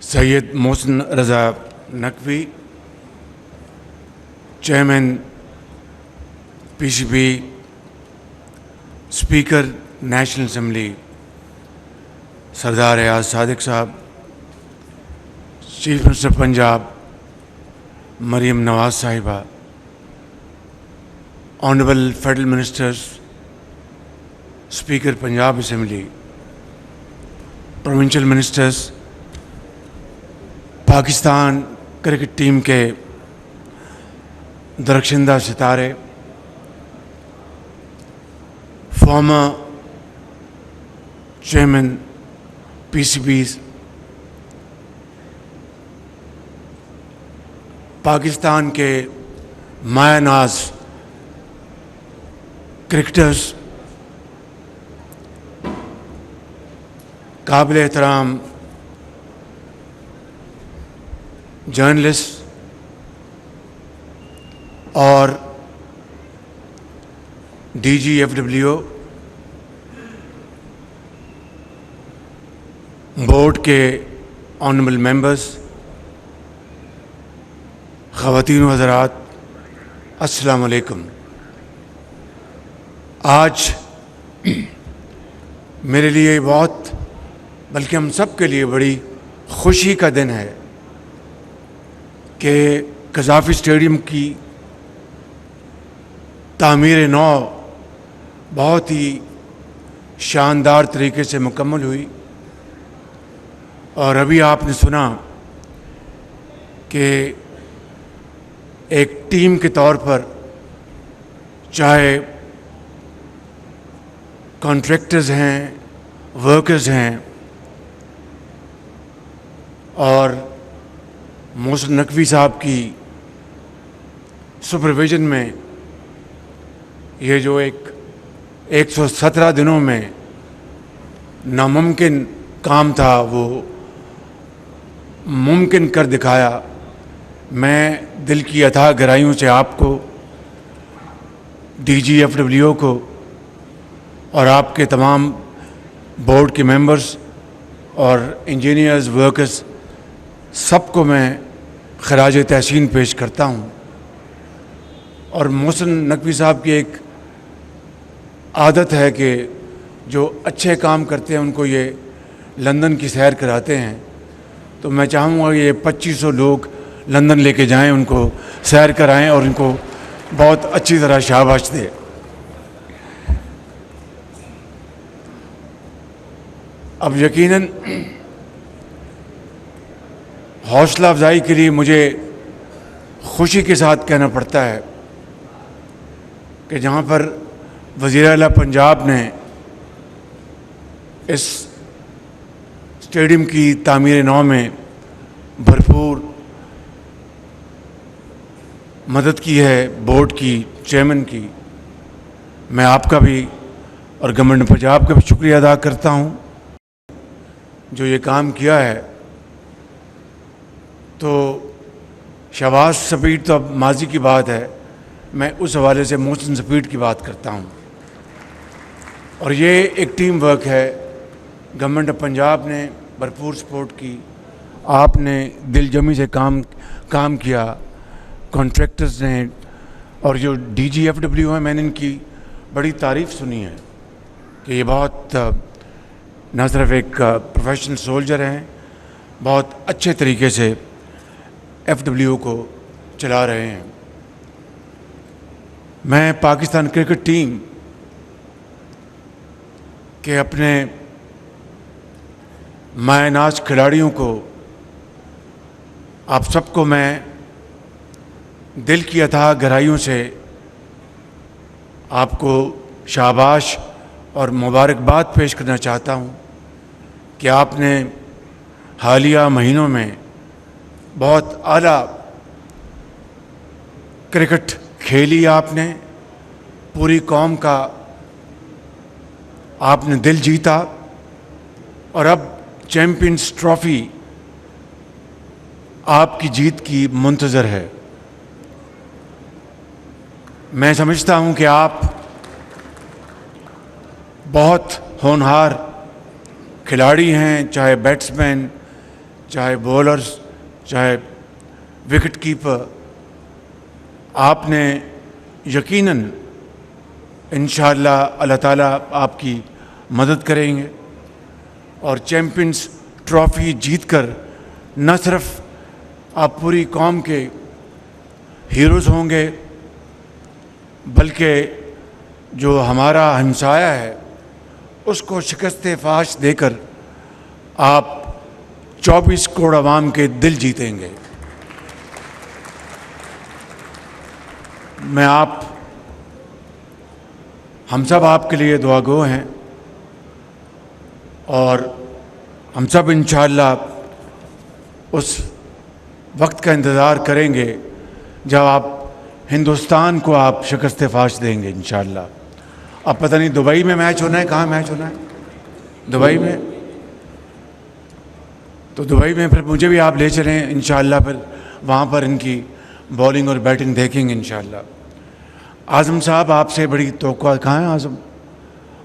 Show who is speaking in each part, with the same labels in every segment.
Speaker 1: سید Mohsin Raza Naqvi, chairman P C B, speaker national assembly Sardar Ayaz Sadiq صاحب, chief minister Punjab Maryam Nawaz صاحبہ, honourable federal ministers, speaker Punjab assembly, provincial ministers, Pakistan cricket team کے درخشندہ ستارے, former chairman P C Bs, Pakistan کے مایہ ناز کرکٹرز, قابل احترام جرنلسٹ اور D G F W board کے آنریبل ممبرز, خواتین و حضرات, السلام علیکم. آج میرے لیے بہت, بلکہ ہم سب کے لیے بڑی خوشی کا دن ہے کہ قذافی اسٹیڈیم کی تعمیر نو بہت ہی شاندار طریقے سے مکمل ہوئی, اور ابھی آپ نے سنا کہ ایک ٹیم کے طور پر چاہے کانٹریکٹرز ہیں, ورکرز ہیں, اور محسن نقوی صاحب کی سپرویژن میں یہ جو 117 دنوں میں ناممکن کام تھا وہ ممکن کر دکھایا. میں دل کی اتھاہ گہرائیوں سے آپ کو, ڈی جی ایف ڈبلیو کو اور آپ کے تمام بورڈ کے ممبرز اور انجینئرز, ورکرز, سب کو میں خراج تحسین پیش کرتا ہوں. اور محسن نقوی صاحب کی ایک عادت ہے کہ جو اچھے کام کرتے ہیں ان کو یہ لندن کی سیر کراتے ہیں, تو میں چاہوں گا یہ 2500 لوگ لندن لے کے جائیں, ان کو سیر کرائیں اور ان کو بہت اچھی طرح شاباش دیں. اب یقیناً حوصلہ افزائی کے لیے مجھے خوشی کے ساتھ کہنا پڑتا ہے کہ جہاں پر وزیر اعلیٰ پنجاب نے اس اسٹیڈیم کی تعمیر نو میں بھرپور مدد کی ہے, بورڈ کی, چیئرمین کی, میں آپ کا بھی اور گورنمنٹ پنجاب کا بھی شکریہ ادا کرتا ہوں جو یہ کام کیا ہے. تو شہباز سپیڈ تو اب ماضی کی بات ہے, میں اس حوالے سے محسن سپیڈ کی بات کرتا ہوں. اور یہ ایک ٹیم ورک ہے, گورنمنٹ آف پنجاب نے بھرپور سپورٹ کی, آپ نے دل جمی سے کام کیا, کانٹریکٹرز نے, اور جو ڈی جی ایف ڈبلیو ہیں میں نے ان کی بڑی تعریف سنی ہے کہ یہ بہت نہ صرف ایک پروفیشنل سولجر ہیں, بہت اچھے طریقے سے ایف ڈبلیو کو چلا رہے ہیں. میں پاکستان کرکٹ ٹیم کے اپنے مایہ ناز کھلاڑیوں کو, آپ سب کو میں دل کی اتھاہ گہرائیوں سے آپ کو شاباش اور مبارکباد پیش کرنا چاہتا ہوں کہ آپ نے حالیہ مہینوں میں بہت اعلیٰ کرکٹ کھیلی, آپ نے پوری قوم کا آپ نے دل جیتا, اور اب چیمپئنز ٹرافی آپ کی جیت کی منتظر ہے. میں سمجھتا ہوں کہ آپ بہت ہونہار کھلاڑی ہیں, چاہے بیٹس مین چاہے بولرز چاہے وکٹ کیپر، آپ نے یقیناً انشاءاللہ اللہ تعالیٰ آپ کی مدد کریں گے اور چیمپئنز ٹرافی جیت کر نہ صرف آپ پوری قوم کے ہیروز ہوں گے، بلکہ جو ہمارا ہمسایہ ہے اس کو شکست فاش دے کر آپ 24 کروڑ عوام کے دل جیتیں گے۔ ہم سب آپ کے لیے دعا گو ہیں اور ہم سب انشاءاللہ اس وقت کا انتظار کریں گے جب آپ ہندوستان کو آپ شکست فاش دیں گے انشاءاللہ۔ اب پتہ نہیں دبئی میں میچ ہونا ہے، کہاں میچ ہونا ہے؟ دبئی میں، تو دبئی میں پھر مجھے بھی آپ لے چلیں انشاءاللہ، پھر وہاں پر ان کی بولنگ اور بیٹنگ دیکھیں گے انشاءاللہ۔ اعظم صاحب آپ سے بڑی توقع، کہاں ہیں اعظم؟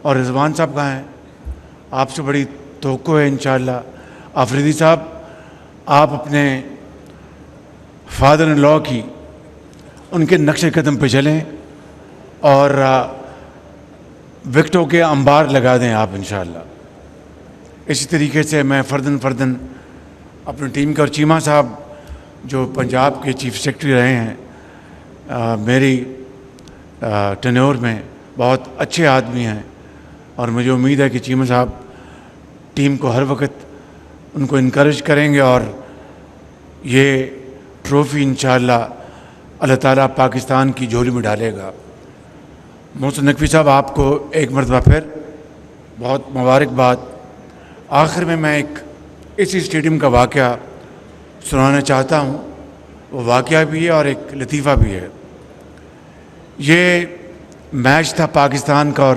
Speaker 1: اور رضوان صاحب کہاں ہیں؟ آپ سے بڑی توقع ہے انشاءاللہ۔ آفریدی صاحب، آپ اپنے فادر ان لاء کی ان کے نقش قدم پہ چلیں اور وکٹوں کے انبار لگا دیں آپ انشاءاللہ۔ اسی طریقے سے میں فرداً اپنی ٹیم کے، اور چیمہ صاحب جو پنجاب کے چیف سیکرٹری رہے ہیں میری ٹینیور میں، بہت اچھے آدمی ہیں اور مجھے امید ہے کہ چیمہ صاحب ٹیم کو ہر وقت ان کو انکریج کریں گے اور یہ ٹرافی انشاءاللہ اللہ تعالیٰ پاکستان کی جھولی میں ڈالے گا۔ محسن نقوی صاحب، آپ کو ایک مرتبہ پھر بہت مبارکباد۔ آخر میں ایک اسی اسٹیڈیم کا واقعہ سنانا چاہتا ہوں، وہ واقعہ بھی ہے اور ایک لطیفہ بھی ہے۔ یہ میچ تھا پاکستان کا اور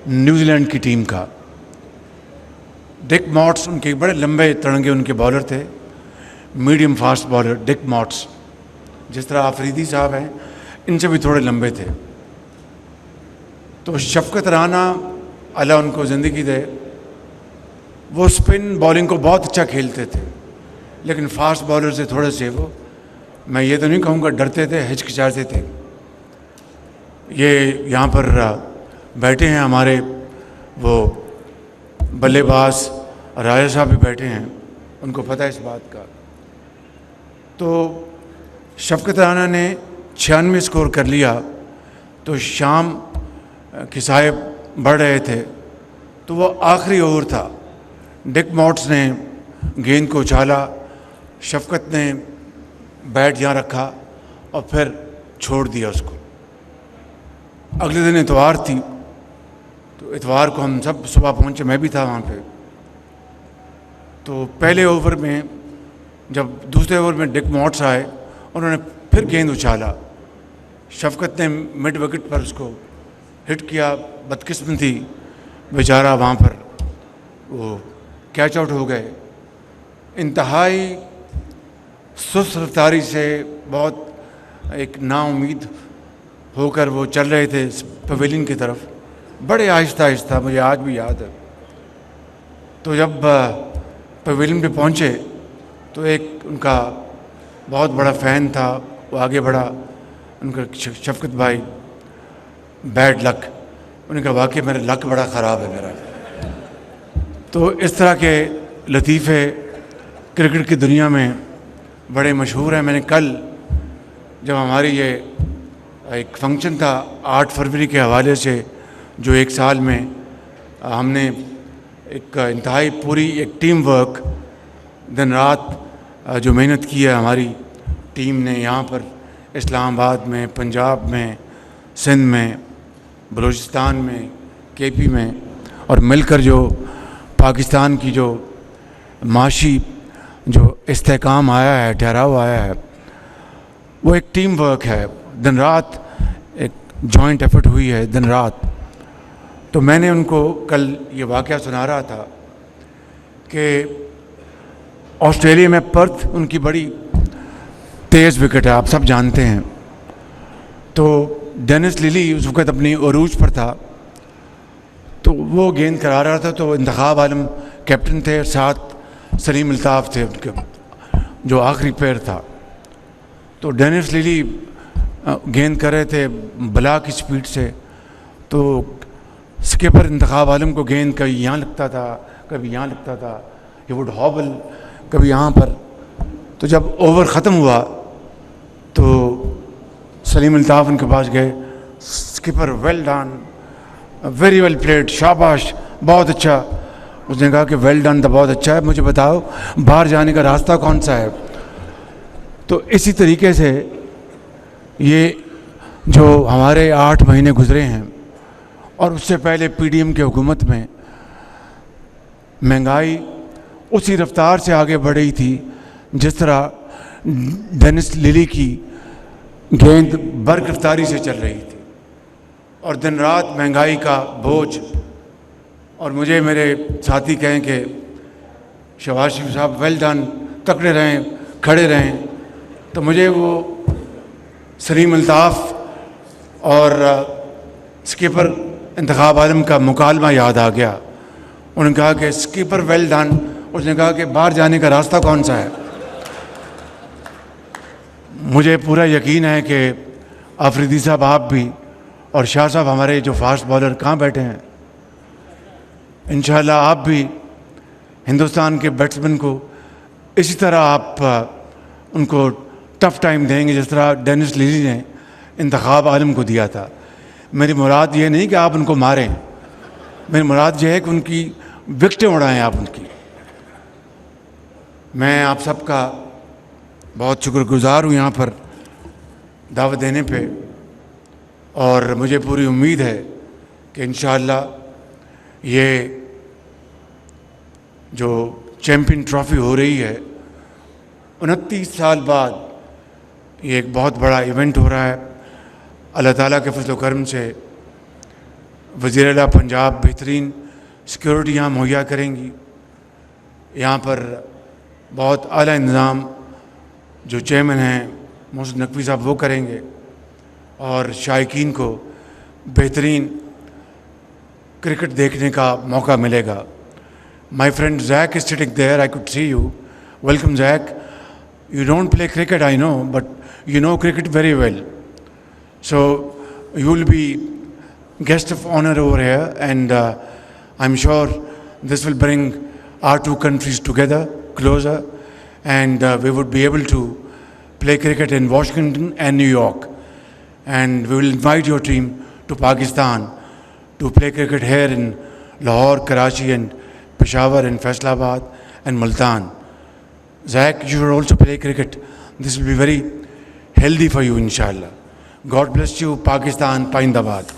Speaker 1: نیوزی لینڈ کی ٹیم کا۔ ڈک ماٹس ان کے بڑے لمبے تڑنگے ان کے بالر تھے، میڈیم فاسٹ بالر ڈک ماٹس، جس طرح آفریدی صاحب ہیں ان سے بھی تھوڑے لمبے تھے۔ تو شفقت رانا اللہ ان کو زندگی دے، وہ اسپن بالنگ کو بہت اچھا کھیلتے تھے، لیکن فاسٹ بالر سے تھوڑے سے وہ، میں یہ تو نہیں کہوں گا ڈرتے تھے، ہچکچاتے تھے۔ یہ یہاں پر بیٹھے ہیں ہمارے وہ بلے باز راجہ صاحب بھی بیٹھے ہیں، ان کو پتہ ہے اس بات کا۔ تو شفقت رانا نے 96 اسکور کر لیا، تو شام کے صاحب بڑھ رہے تھے، تو وہ آخری اوور تھا۔ ڈک ماٹس نے گیند کو اچھالا، شفقت نے بیٹ یہاں رکھا اور پھر چھوڑ دیا اس کو۔ اگلے دن اتوار تھی، تو اتوار کو ہم سب صبح پہنچے، میں بھی تھا وہاں پہ۔ تو پہلے اوور میں جب دوسرے اوور میں ڈک ماٹس آئے، انہوں نے پھر گیند اچھالا، شفقت نے مڈ وکٹ پر اس کو ہٹ کیا، بدقسمتی بیچارہ وہاں پر وہ کیچ آؤٹ ہو گئے۔ انتہائی سست رفتاری سے، بہت ایک نا امید ہو کر وہ چل رہے تھے پویلین کی طرف، بڑے آہستہ آہستہ، مجھے آج بھی یاد ہے۔ تو جب پویلین پہ پہنچے تو ایک ان کا بہت بڑا فین تھا، وہ آگے بڑھا، ان کا شفقت بھائی بیڈ لک، انہوں نے کہا واقعی میرا لک بڑا خراب ہے میرا۔ تو اس طرح کے لطیفے کرکٹ کی دنیا میں بڑے مشہور ہیں۔ میں نے کل جب ہماری یہ ایک فنکشن تھا 8 فروری کے حوالے سے، جو ایک سال میں ہم نے ایک انتہائی پوری ایک ٹیم ورک، دن رات جو محنت کی ہے ہماری ٹیم نے، یہاں پر اسلام آباد میں، پنجاب میں، سندھ میں، بلوچستان میں، کے پی میں، اور مل کر جو پاکستان کی جو معاشی جو استحکام آیا ہے، ٹھہراؤ آیا ہے، وہ ایک ٹیم ورک ہے۔ دن رات ایک جوائنٹ ایفرٹ ہوئی ہے، دن رات۔ تو میں نے ان کو کل یہ واقعہ سنا رہا تھا کہ آسٹریلیا میں پرتھ ان کی بڑی تیز وکٹ ہے، آپ سب جانتے ہیں۔ تو ڈینس لیلی اس وقت اپنی عروج پر تھا، تو وہ گیند کرا رہا تھا، تو انتخاب عالم کیپٹن تھے، ساتھ سلیم الطاف تھے ان کے جو آخری پیر تھا. تو ڈینس لیلی گیند کر رہے تھے بلا کی سپیڈ سے, تو اسکپر انتخاب عالم کو گیند کبھی یہاں لگتا تھا کبھی یہاں لگتا تھا, یہ وڈ ہابل کبھی یہاں پر. تو جب اوور ختم ہوا تو سلیم الطاف ان کے پاس گئے, skipper well done, very well played, شاباش, بہت اچھا. اس نے کہا کہ ویل ڈن تو بہت اچھا ہے, مجھے بتاؤ باہر جانے کا راستہ کون سا ہے. تو اسی طریقے سے یہ جو ہمارے 8 مہینے گزرے ہیں, اور اس سے پہلے پی ڈی ایم کی حکومت میں مہنگائی اسی رفتار سے آگے بڑھ رہی تھی جس طرح ڈینس لیلی کی گیند برق رفتاری سے چل رہی تھی, اور دن رات مہنگائی کا بوجھ. اور مجھے میرے ساتھی کہیں کہ شہباز شریف صاحب ویل ڈن, تکڑے رہیں, کھڑے رہیں. تو مجھے وہ سلیم الطاف اور اسکپر انتخاب عالم کا مکالمہ یاد آ گیا. انہوں نے کہا کہ اسکپر ویل ڈن, اس نے کہا کہ باہر جانے کا راستہ کون سا ہے. مجھے پورا یقین ہے کہ آفریدی صاحب آپ بھی, اور شاہ صاحب ہمارے جو فاسٹ بالر کہاں بیٹھے ہیں, انشاءاللہ آپ بھی ہندوستان کے بیٹسمین کو اسی طرح آپ ان کو ٹف ٹائم دیں گے جس طرح ڈینس لیلی نے انتخاب عالم کو دیا تھا. میری مراد یہ نہیں کہ آپ ان کو ماریں, میری مراد یہ ہے کہ ان کی وکٹیں اڑائیں آپ ان کی. میں آپ سب کا بہت شکر گزار ہوں یہاں پر دعوت دینے پہ, اور مجھے پوری امید ہے کہ انشاءاللہ یہ جو چیمپئن ٹرافی ہو رہی ہے 29 سال بعد یہ ایک بہت بڑا ایونٹ ہو رہا ہے. اللہ تعالیٰ کے فضل و کرم سے وزیر اعلیٰ پنجاب بہترین سیکیورٹی یہاں مہیا کریں گی. یہاں پر بہت اعلیٰ انتظام جو چیئرمین ہیں محسن نقوی صاحب وہ کریں گے, اور شائقین کو بہترین کرکٹ دیکھنے کا موقع ملے گا. My friend Zach is sitting there, I could see you. Welcome Zach. You don't play cricket, I know, but you know cricket very well. So you will be guest of honor over here, and I'm sure this will bring our two countries together, closer, and we would be able to play cricket in Washington and New York. And we will invite your team to Pakistan to play cricket here in Lahore, Karachi, and Peshawar, and Faisalabad, and Multan. Zach, you should also play cricket. This will be very healthy for you, inshallah. God bless you, Pakistan, Paindabad.